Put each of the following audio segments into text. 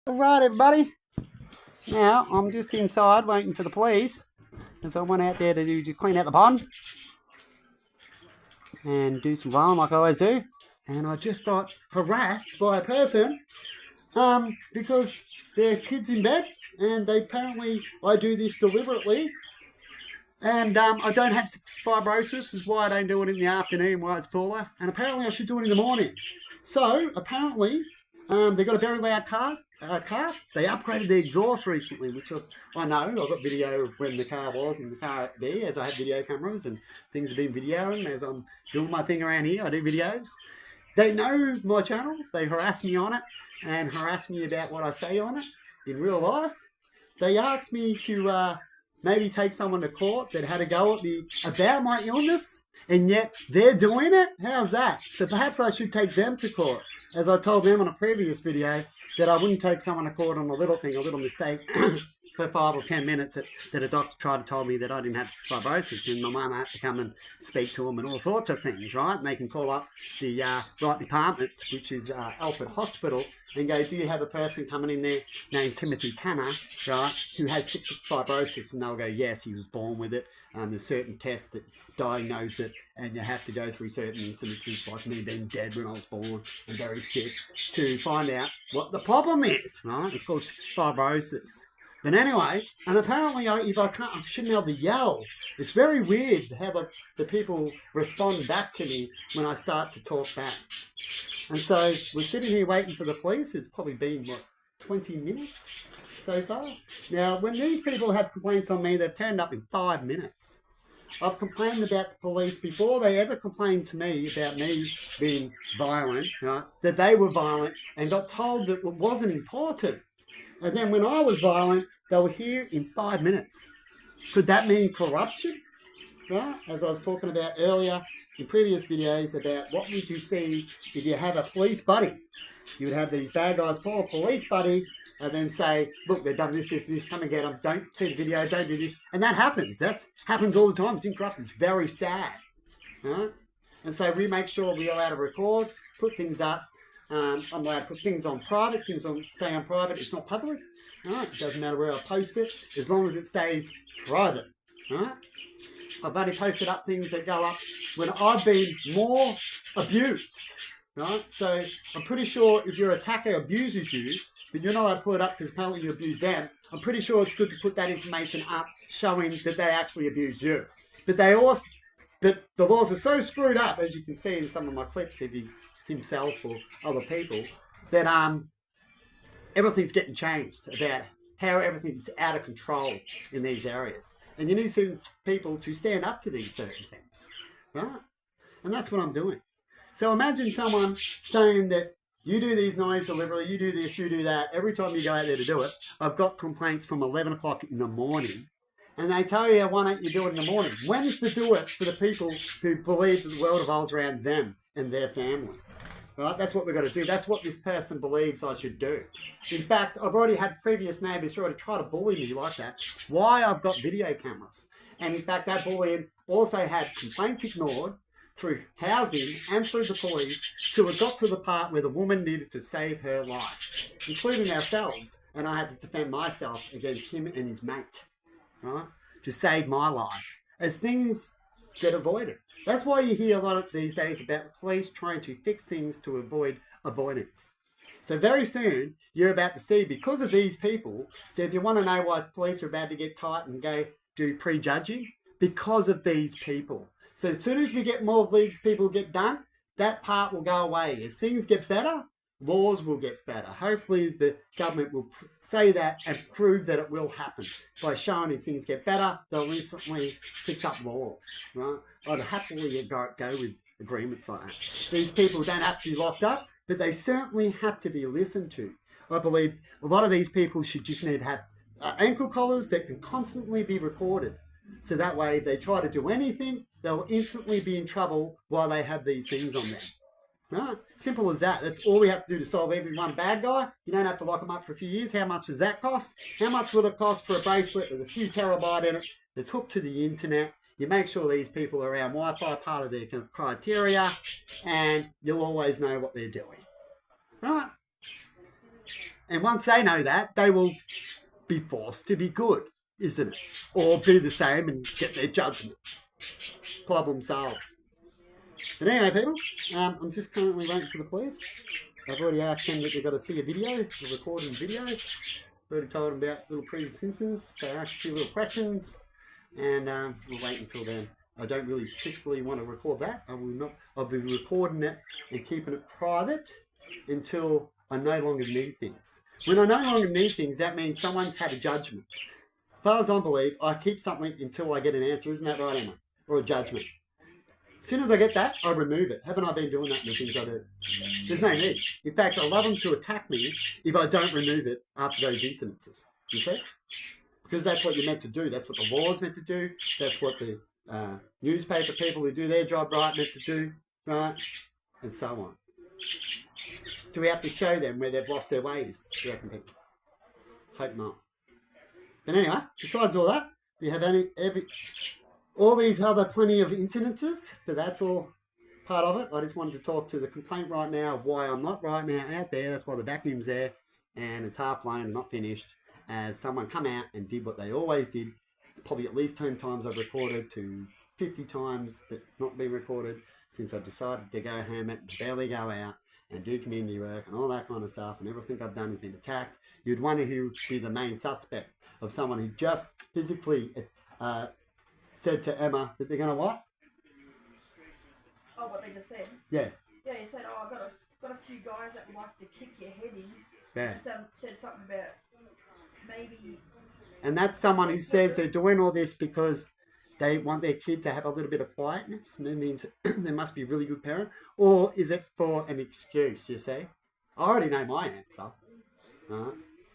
Alright everybody, now I'm just inside waiting for the police because I went out there to clean out the pond and do some violence like I always do, and I just got harassed by a person because their kid's in bed, and I do this deliberately, and I don't have cystic fibrosis is why I don't do it in the afternoon while it's cooler, and apparently I should do it in the morning. So apparently they got a very loud car. They upgraded the exhaust recently, which I know. I've got video of when the car was in the car there, as I have video cameras and things have been videoing as I'm doing my thing around here. I do videos. They know my channel. They harass me on it and harass me about what I say on it in real life. They asked me to maybe take someone to court that had a go at me about my illness, and yet they're doing it? How's that? So perhaps I should take them to court, as I told them on a previous video that I wouldn't take someone to court on a little thing, a little mistake, for 5 or 10 minutes that a doctor tried to tell me that I didn't have cystic fibrosis, and my mum had to come and speak to them and all sorts of things, right? And they can call up the right departments, which is Alfred Hospital, and go, do you have a person coming in there named Timothy Tanner, right, who has cystic fibrosis? And they'll go, yes, he was born with it. There's certain tests that diagnose it, and you have to go through certain incidents, like me being dead when I was born and very sick, to find out what the problem is, right? It's called cystic fibrosis. But anyway, and apparently if I shouldn't be able to yell. It's very weird how the people respond back to me when I start to talk back. And so we're sitting here waiting for the police. It's probably been, 20 minutes so far? Now, when these people have complaints on me, they've turned up in 5 minutes. I've complained about the police before they ever complained to me about me being violent, right? That they were violent, and got told that it wasn't important. And then when I was violent, they were here in 5 minutes. Could that mean corruption? Right? As I was talking about earlier in previous videos about what would you see if you have a police buddy. You would have these bad guys call a police buddy and then say, look, they've done this, come and get them. Don't see the video, don't do this. And that happens. That happens all the time. It's in corruption. It's very sad. Right? And so we make sure we're allowed to record, put things up. I'm allowed to put things on private, stay on private. It's not public. Right? It doesn't matter where I post it, as long as it stays private. Right? I've only posted up things that go up when I've been more abused. Right? So I'm pretty sure if your attacker abuses you, but you're not allowed to put it up because apparently you abuse them, I'm pretty sure it's good to put that information up showing that they actually abuse you. But the laws are so screwed up, as you can see in some of my clips, if he's himself or other people, that everything's getting changed about how everything's out of control in these areas. And you need some people to stand up to these certain things, right? And that's what I'm doing. So imagine someone saying that you do these knives deliberately, you do this, you do that. Every time you go out there to do it, I've got complaints from 11 o'clock in the morning. And they tell you, why don't you do it in the morning? When's to do it for the people who believe that the world revolves around them and their family? Right? That's what we've got to do. That's what this person believes I should do. In fact, I've already had previous neighbours already try to bully me like that. Why I've got video cameras. And in fact, that bullying also had complaints ignored through housing and through the police till it got to the part where the woman needed to save her life, including ourselves. And I had to defend myself against him and his mate, right, to save my life, as things get avoided. That's why you hear a lot of these days about the police trying to fix things to avoid avoidance. So very soon, you're about to see, because of these people, so if you want to know why the police are about to get tight and go do prejudging, because of these people. So as soon as we get more of these people get done, that part will go away. As things get better, laws will get better. Hopefully the government will say that and prove that it will happen. By showing if things get better, they'll instantly fix up laws. Right? I'd happily go with agreements like that. These people don't have to be locked up, but they certainly have to be listened to. I believe a lot of these people should just need to have ankle collars that can constantly be recorded. So that way, if they try to do anything, they'll instantly be in trouble while they have these things on them. Right? Simple as that. That's all we have to do to solve every one bad guy. You don't have to lock them up for a few years. How much does that cost? How much would it cost for a bracelet with a few terabyte in it that's hooked to the internet? You make sure these people are around Wi-Fi, part of their criteria, and you'll always know what they're doing. Right? And once they know that, they will be forced to be good, isn't it? Or be the same and get their judgment. Problem solved. But anyway, people, I'm just currently waiting for the police. I've already asked them that they've got to see a video, a recorded video. Already told them about little previous incidents. They asked a few little questions, and we'll wait until then. I don't really particularly want to record that. I will not. I'll be recording it and keeping it private until I no longer need things. When I no longer need things, that means someone's had a judgment. As far as I believe, I keep something until I get an answer. Isn't that right, Emma? Or a judgment. As soon as I get that, I remove it. Haven't I been doing that in the things I do? There's no need. In fact, I love them to attack me if I don't remove it after those incidences. You see? Because that's what you're meant to do. That's what the law's meant to do. That's what the newspaper people who do their job right meant to do, right? And so on. Do we have to show them where they've lost their ways, do you reckon, people? Hope not. But anyway, besides all that, we have all these other plenty of incidences, but that's all part of it. I just wanted to talk to the complaint right now of why I'm not right now out there. That's why the vacuum's there, and it's half blown and not finished, as someone come out and did what they always did, probably at least 10 times I've recorded to 50 times that's not been recorded since I've decided to go home and barely go out and do community work and all that kind of stuff, and everything I've done has been attacked. You'd wonder who would be the main suspect of someone who just physically said to Emma that they're going to what? Oh, what they just said? Yeah. Yeah, he said, oh, I've got a few guys that like to kick your head in. Yeah. And said something about maybe... And that's someone who says they're doing all this because they want their kid to have a little bit of quietness, and that means they must be a really good parent. Or is it for an excuse, you see? I already know my answer.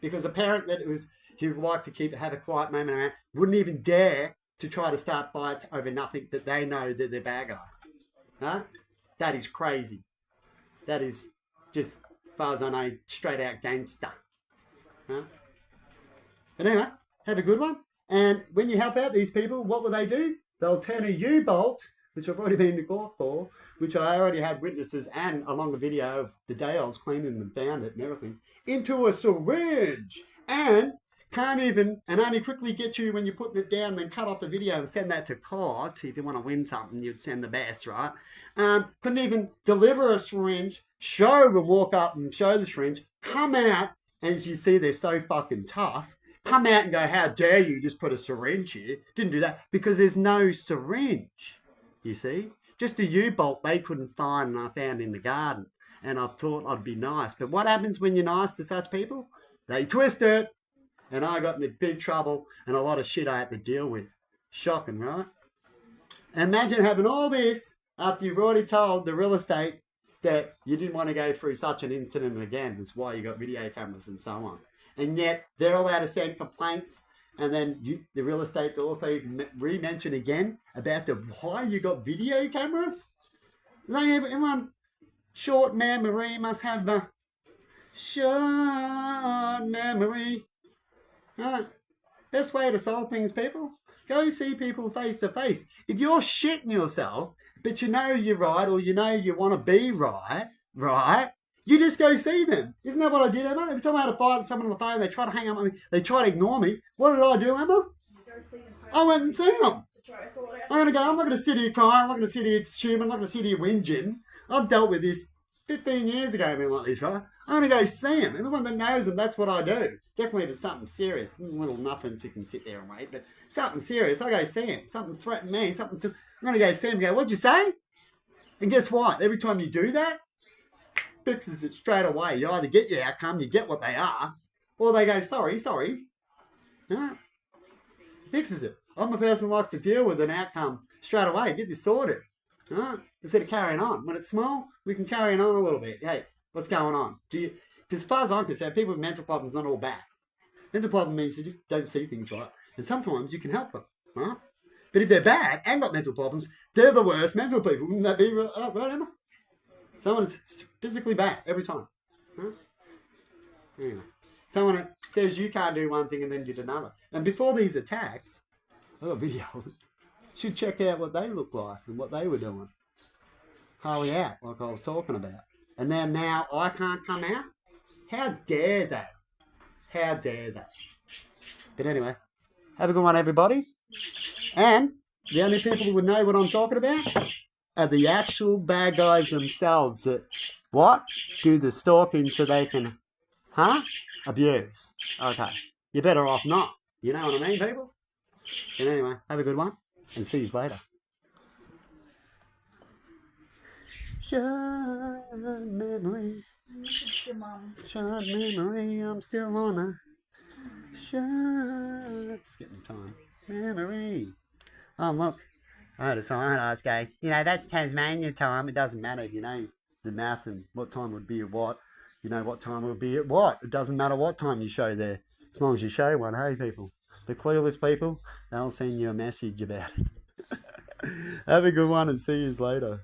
Because a parent who would like to have a quiet moment around wouldn't even dare to try to start fights over nothing that they know that they're bad guy. That is crazy. That is just, as far as I know, straight out gangster. But anyway, have a good one. And when you help out these people, what will they do? They'll turn a U-bolt, which I've already been to court for, which I already had witnesses and along the video of the day I was cleaning and found it and everything, into a syringe. And only quickly get you when you're putting it down, then cut off the video and send that to court. If you want to win something, you'd send the best, right? Couldn't even deliver a syringe, walk up and show the syringe, come out, and as you see, they're so fucking tough, come out and go, how dare you just put a syringe here? Didn't do that because there's no syringe, you see? Just a U-bolt they couldn't find and I found in the garden. And I thought I'd be nice. But what happens when you're nice to such people? They twist it. And I got into big trouble and a lot of shit I had to deal with. Shocking, right? Imagine having all this after you've already told the real estate that you didn't want to go through such an incident again. That's why you got video cameras and so on. And yet they're allowed to send complaints, and then the real estate to also re-mention again about why you got video cameras. Everyone, short memory must have the short memory. Right. Best way to solve things, people. Go see people face to face. If you're shitting yourself, but you know you're right, or you know you want to be right, you just go see them. Isn't that what I did, Emma? Every time I had a fight with someone on the phone, they try to hang up on me, they try to ignore me. What did I do, Emma? I went and seen them. I'm not going to sit here crying, I'm not going to sit here assuming, I'm not going to sit here whinging. I've dealt with this 15 years ago, being like this, right? I'm going to go see them. Everyone that knows them, that's what I do. Definitely if it's something serious. Little nothings you can sit there and wait, but something serious, I go see him. Something threatened me, I'm going to go see him and go, what'd you say? And guess what? Every time you do that, fixes it straight away. You either get your outcome, you get what they are, or they go, sorry. No. Fixes it. I'm the person who likes to deal with an outcome straight away. Get this sorted. Instead of carrying on. When it's small, we can carry on a little bit. Hey, what's going on? Because as far as I'm concerned, people with mental problems not all bad. Mental problem means you just don't see things right. And sometimes you can help them. Right? But if they're bad and got mental problems, they're the worst mental people. Wouldn't that be right, Emma? Someone is physically bad every time. Right? Anyway, someone that says you can't do one thing and then did another. And before these attacks, I got a video. Should check out what they look like and what they were doing. Hardly out, like I was talking about. And then now I can't come out? How dare they? How dare they? But anyway, have a good one, everybody. And the only people who would know what I'm talking about are the actual bad guys themselves that, what? Do the stalking so they can, abuse. Okay. You're better off not. You know what I mean, people? But anyway, have a good one and see you later. Short memory, Message your mum. short memory, I'm still on a short, just getting time, memory. Oh, look, I heard a song last guy. You know, that's Tasmania time. It doesn't matter if you know the math and what time would be at what. You know what time would be at what. It doesn't matter what time you show there, as long as you show one, hey, people. The clueless people, they'll send you a message about it. Have a good one and see you later.